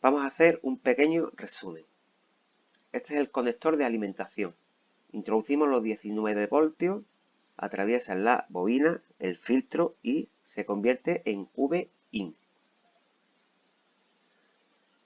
Vamos a hacer un pequeño resumen. Este es el conector de alimentación. Introducimos los 19 voltios, atraviesa la bobina, el filtro y se convierte en V-in.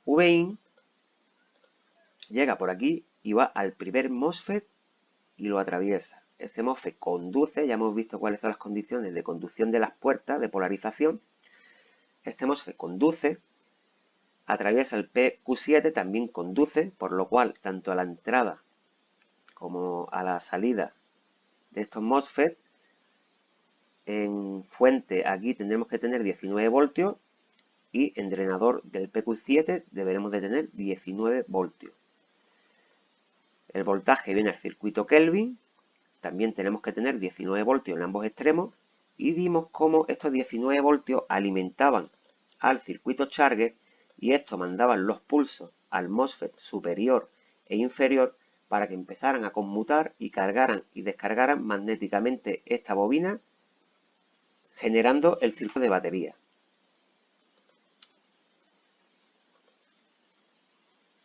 V-in llega por aquí y va al primer MOSFET y lo atraviesa. Este MOSFET conduce, ya hemos visto cuáles son las condiciones de conducción de las puertas de polarización. Este MOSFET conduce, atraviesa el PQ7, también conduce, por lo cual tanto a la entrada como a la salida de estos MOSFET, en fuente aquí tendremos que tener 19 voltios y en drenador del PQ7 deberemos de tener 19 voltios. El voltaje viene al circuito Kelvin, también tenemos que tener 19 voltios en ambos extremos y vimos cómo estos 19 voltios alimentaban al circuito Charger y esto mandaban los pulsos al MOSFET superior e inferior para que empezaran a conmutar y cargaran y descargaran magnéticamente esta bobina, generando el circuito de batería.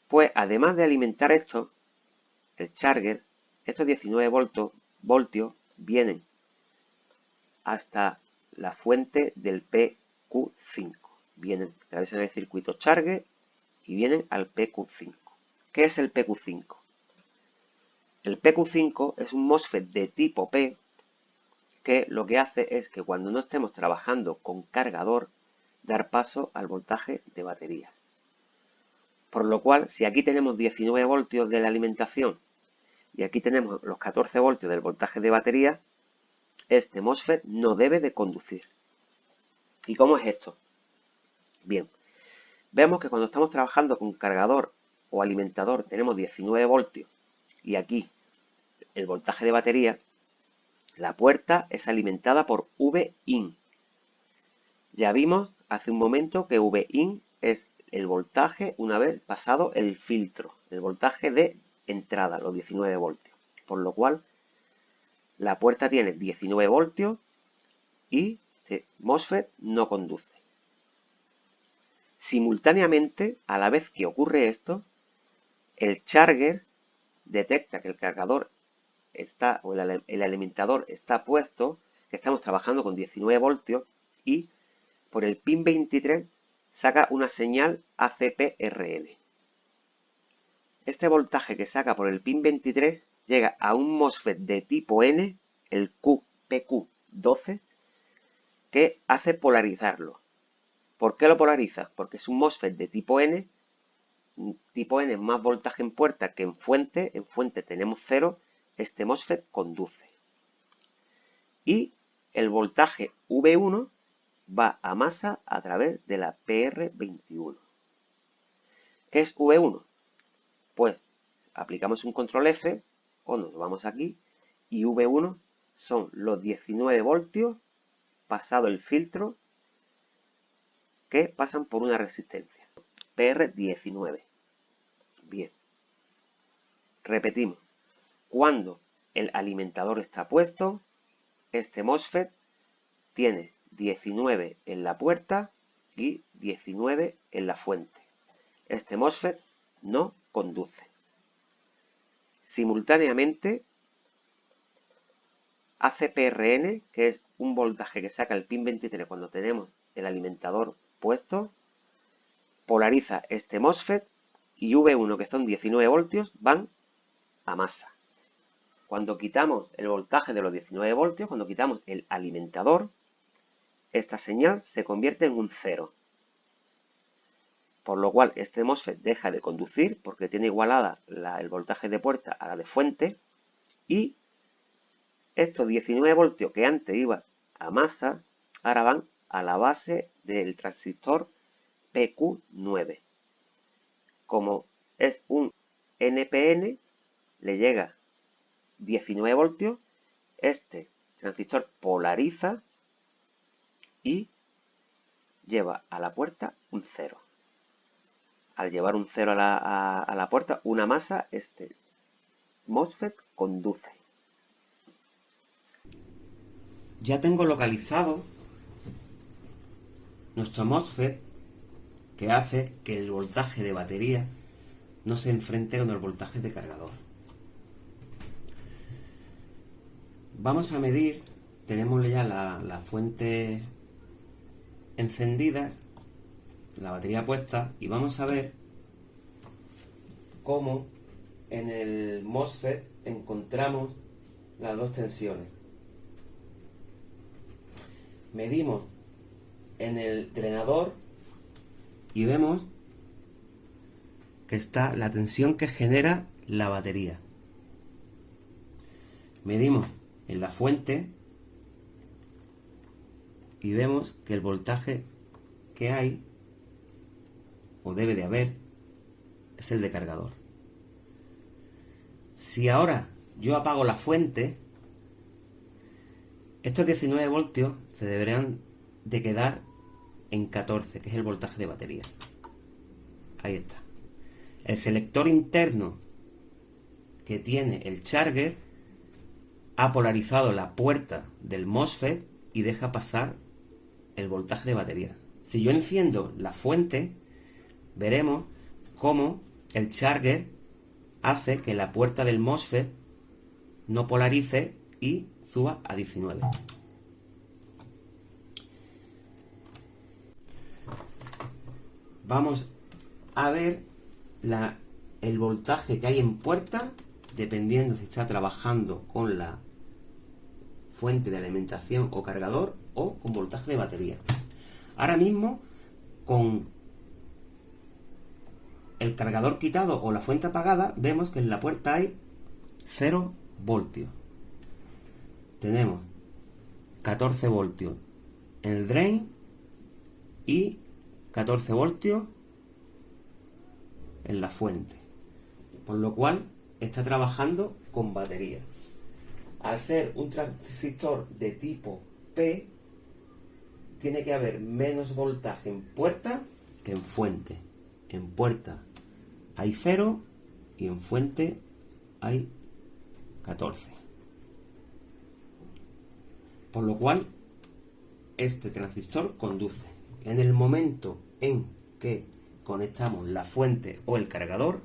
Pues además de alimentar esto, el Charger, estos 19 voltios vienen hasta la fuente del PQ5. Vienen, atraviesan el circuito Charger y vienen al PQ5. ¿Qué es el PQ5? El PQ5 es un MOSFET de tipo P que lo que hace es que cuando no estemos trabajando con cargador, dar paso al voltaje de batería. Por lo cual, si aquí tenemos 19 voltios de la alimentación y aquí tenemos los 14 voltios del voltaje de batería, este MOSFET no debe de conducir. ¿Y cómo es esto? Bien, vemos que cuando estamos trabajando con cargador o alimentador tenemos 19 voltios y aquí el voltaje de batería, la puerta es alimentada por V-in. Ya vimos hace un momento que V-in es el voltaje una vez pasado el filtro, el voltaje de entrada, los 19 voltios. Por lo cual, la puerta tiene 19 voltios y este MOSFET no conduce. Simultáneamente, a la vez que ocurre esto, el Charger detecta que el cargador está, o el alimentador está puesto, que estamos trabajando con 19 voltios y por el pin 23 saca una señal ACPRN. Este voltaje que saca por el pin 23 llega a un MOSFET de tipo N, el PQ12, que hace polarizarlo. ¿Por qué lo polariza? Porque es un MOSFET de tipo N. Tipo N es más voltaje en puerta que en fuente. En fuente tenemos 0. Este MOSFET conduce. Y el voltaje V1 va a masa a través de la PR21. ¿Qué es V1? Pues aplicamos un control F o nos vamos aquí y V1 son los 19 voltios pasado el filtro que pasan por una resistencia. PR19. Bien. Repetimos. Cuando el alimentador está puesto, este MOSFET tiene 19 en la puerta y 19 en la fuente. Este MOSFET no conduce. Simultáneamente, ACPRN, que es un voltaje que saca el pin 23 cuando tenemos el alimentador puesto, polariza este MOSFET y V1, que son 19 voltios, van a masa. Cuando quitamos el voltaje de los 19 voltios, cuando quitamos el alimentador, esta señal se convierte en un 0. Por lo cual este MOSFET deja de conducir porque tiene igualada el voltaje de puerta a la de fuente y estos 19 voltios que antes iban a masa, ahora van a la base del transistor PQ9. Como es un NPN, le llega 19 voltios, este transistor polariza y lleva a la puerta un 0. Al llevar un 0 a la puerta, una masa, este MOSFET conduce. Ya tengo localizado nuestro MOSFET, que hace que el voltaje de batería no se enfrente con el voltaje de cargador. Vamos a medir, tenemos ya la fuente encendida, la batería puesta, y vamos a ver cómo en el MOSFET encontramos las dos tensiones. Medimos en el drenador y vemos que está la tensión que genera la batería. Medimos en la fuente y vemos que el voltaje que hay, o debe de haber, es el de cargador. Si ahora yo apago la fuente, estos 19 voltios se deberían de quedar en 14, que es el voltaje de batería. Ahí está. El selector interno que tiene el charger ha polarizado la puerta del MOSFET y deja pasar el voltaje de batería. Si yo enciendo la fuente, veremos cómo el charger hace que la puerta del MOSFET no polarice y suba a 19. Vamos a ver el voltaje que hay en puerta, dependiendo si está trabajando con la fuente de alimentación o cargador o con voltaje de batería. Ahora mismo, con el cargador quitado o la fuente apagada, vemos que en la puerta hay 0 voltios. Tenemos 14 voltios en el drain y 14 voltios en la fuente, por lo cual está trabajando con batería. Al ser un transistor de tipo P, tiene que haber menos voltaje en puerta que en fuente. En puerta hay 0 y en fuente hay 14. Por lo cual, este transistor conduce. En el momento en que conectamos la fuente o el cargador,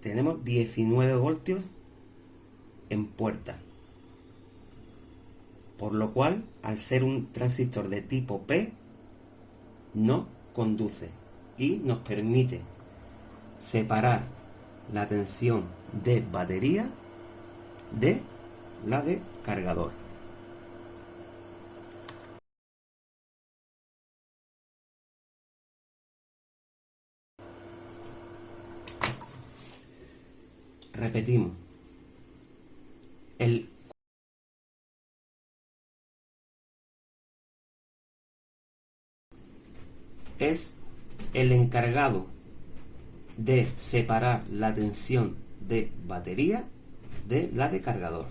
tenemos 19 voltios en puerta. Por lo cual, al ser un transistor de tipo P, no conduce y nos permite separar la tensión de batería de la de cargador. Repetimos. Es el encargado de separar la tensión de batería de la de cargador.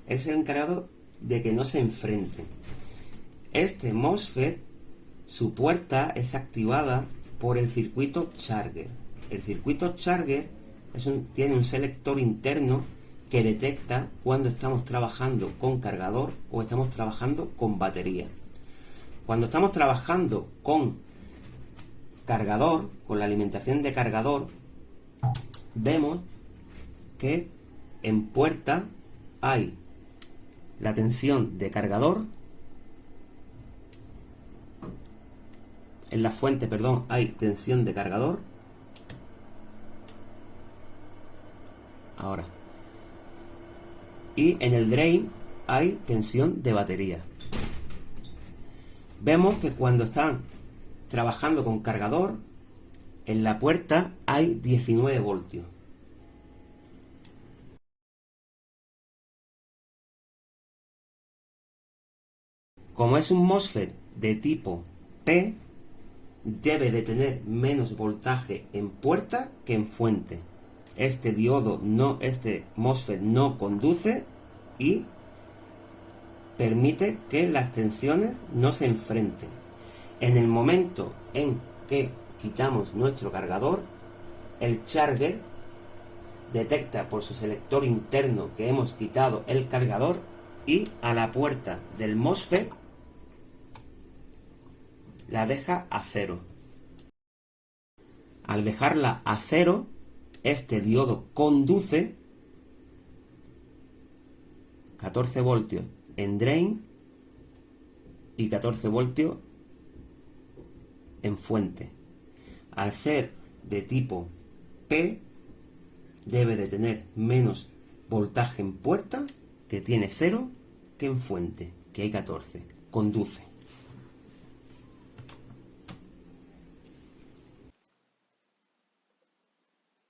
Es el encargado de que no se enfrenten. Este MOSFET, su puerta es activada por el circuito Charger. El circuito Charger tiene un selector interno que detecta cuando estamos trabajando con cargador o estamos trabajando con batería. Cuando estamos trabajando con cargador, con la alimentación de cargador, vemos que en puerta hay la tensión de cargador, en la fuente, perdón, hay tensión de cargador. Ahora. Y en el drain hay tensión de batería. Vemos que cuando están trabajando con cargador, en la puerta hay 19 voltios. Como es un MOSFET de tipo P, debe de tener menos voltaje en puerta que en fuente. Este MOSFET no conduce y permite que las tensiones no se enfrenten. En el momento en que quitamos nuestro cargador, el charger detecta por su selector interno que hemos quitado el cargador y a la puerta del MOSFET la deja a 0. Al dejarla a 0, este diodo conduce 14 voltios en drain y 14 voltios en fuente. Al ser de tipo P, debe de tener menos voltaje en puerta, que tiene 0, que en fuente, que hay 14. Conduce.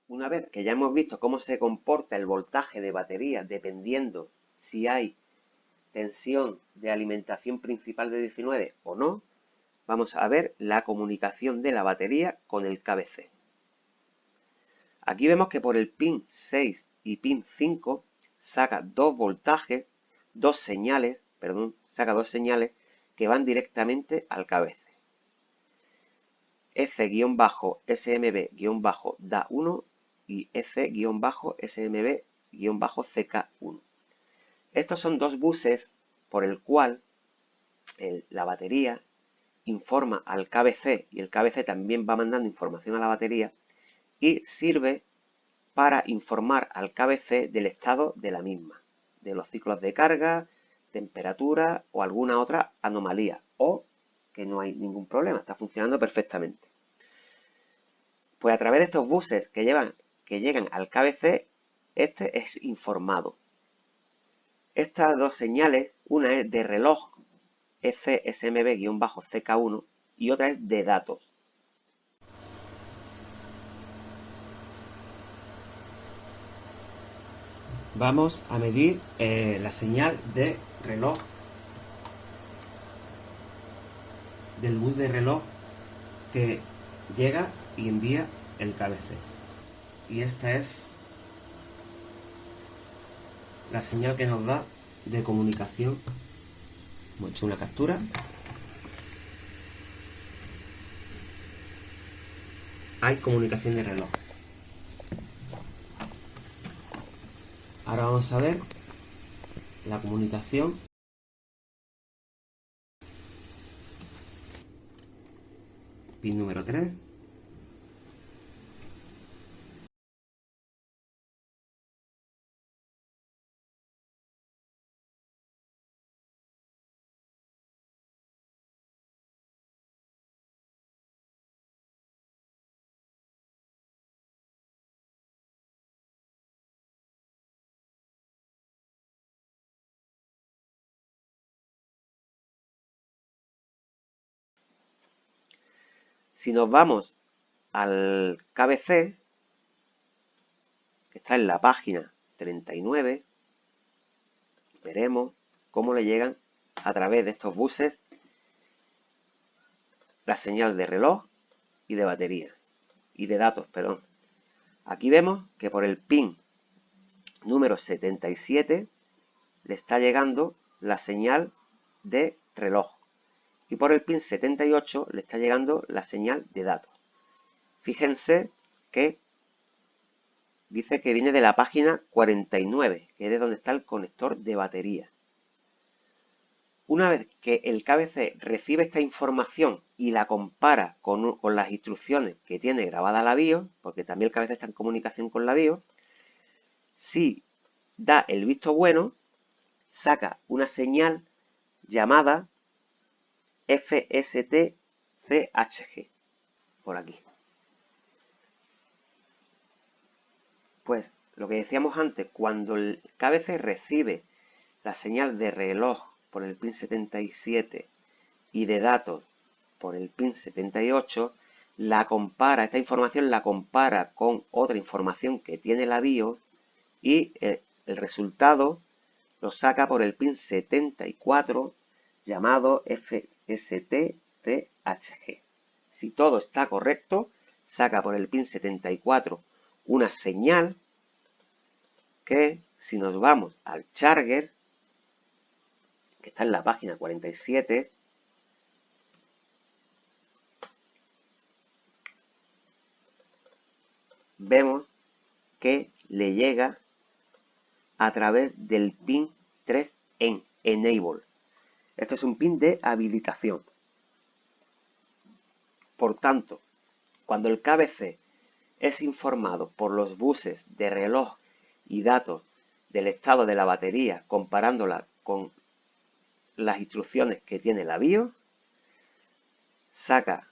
Una vez que ya hemos visto cómo se comporta el voltaje de batería dependiendo si hay tensión de alimentación principal de 19 o no, vamos a ver la comunicación de la batería con el KBC. Aquí vemos que por el pin 6 y pin 5 saca dos señales que van directamente al KBC. S-SMB-DA1 y S-SMB-CK1. Estos son dos buses por el cual la batería informa al KBC y el KBC también va mandando información a la batería y sirve para informar al KBC del estado de la misma, de los ciclos de carga, temperatura o alguna otra anomalía, o que no hay ningún problema, está funcionando perfectamente. Pues a través de estos buses que llegan al KBC, este es informado. Estas dos señales, una es de reloj SMB-CK1 y otra es de datos. Vamos a medir la señal de reloj, del bus de reloj que llega y envía el KBC. Y esta es la señal que nos da de comunicación. Hemos hecho una captura. Hay comunicación de reloj. Ahora vamos a ver la comunicación pin número 3. Si nos vamos al KBC, que está en la página 39, veremos cómo le llegan a través de estos buses la señal de reloj y de batería, y de datos, perdón. Aquí vemos que por el pin número 77 le está llegando la señal de reloj y por el pin 78 le está llegando la señal de datos. Fíjense que dice que viene de la página 49, que es de donde está el conector de batería. Una vez que el KBC recibe esta información y la compara con las instrucciones que tiene grabada la BIOS, porque también el KBC está en comunicación con la BIOS, si da el visto bueno, saca una señal llamada FST-CHG, por aquí. Pues lo que decíamos antes, cuando el KBC recibe la señal de reloj por el pin 77 y de datos por el pin 78, esta información la compara con otra información que tiene la BIOS y el resultado lo saca por el pin 74 llamado FST-CHG. Si todo está correcto, saca por el pin 74 una señal que, si nos vamos al charger, que está en la página 47, vemos que le llega a través del pin 3 en Enable. Esto es un pin de habilitación. Por tanto, cuando el KBC es informado por los buses de reloj y datos del estado de la batería comparándola con las instrucciones que tiene la BIOS, saca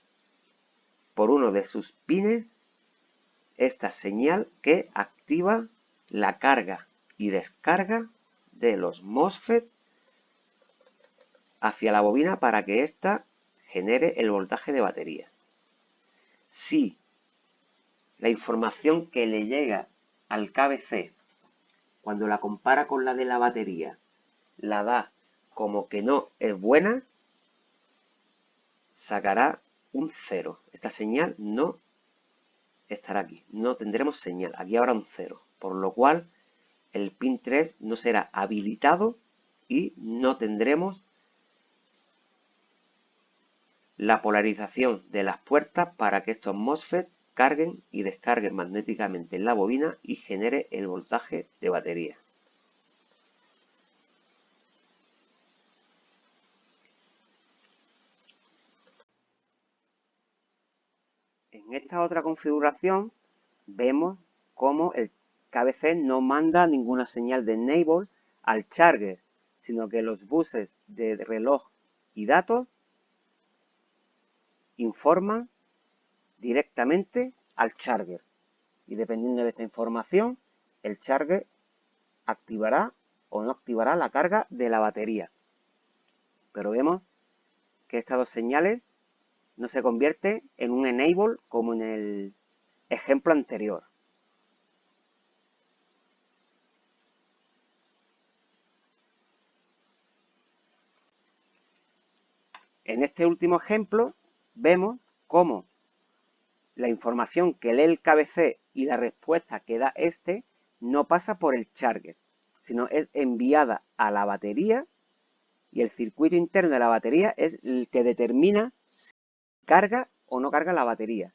por uno de sus pines esta señal que activa la carga y descarga de los MOSFET hacia la bobina para que ésta genere el voltaje de batería. Si la información que le llega al KBC cuando la compara con la de la batería la da como que no es buena, sacará un 0. Esta señal no estará aquí, no tendremos señal, aquí habrá un 0, por lo cual el pin 3 no será habilitado y no tendremos la polarización de las puertas para que estos MOSFET carguen y descarguen magnéticamente en la bobina y genere el voltaje de batería. En esta otra configuración vemos cómo el KBC no manda ninguna señal de enable al charger, sino que los buses de reloj y datos informan directamente al charger. Y dependiendo de esta información, el charger activará o no activará la carga de la batería. Pero vemos que estas dos señales no se convierten en un enable como en el ejemplo anterior. En este último ejemplo vemos cómo la información que lee el KBC y la respuesta que da este no pasa por el charger, sino es enviada a la batería y el circuito interno de la batería es el que determina si carga o no carga la batería.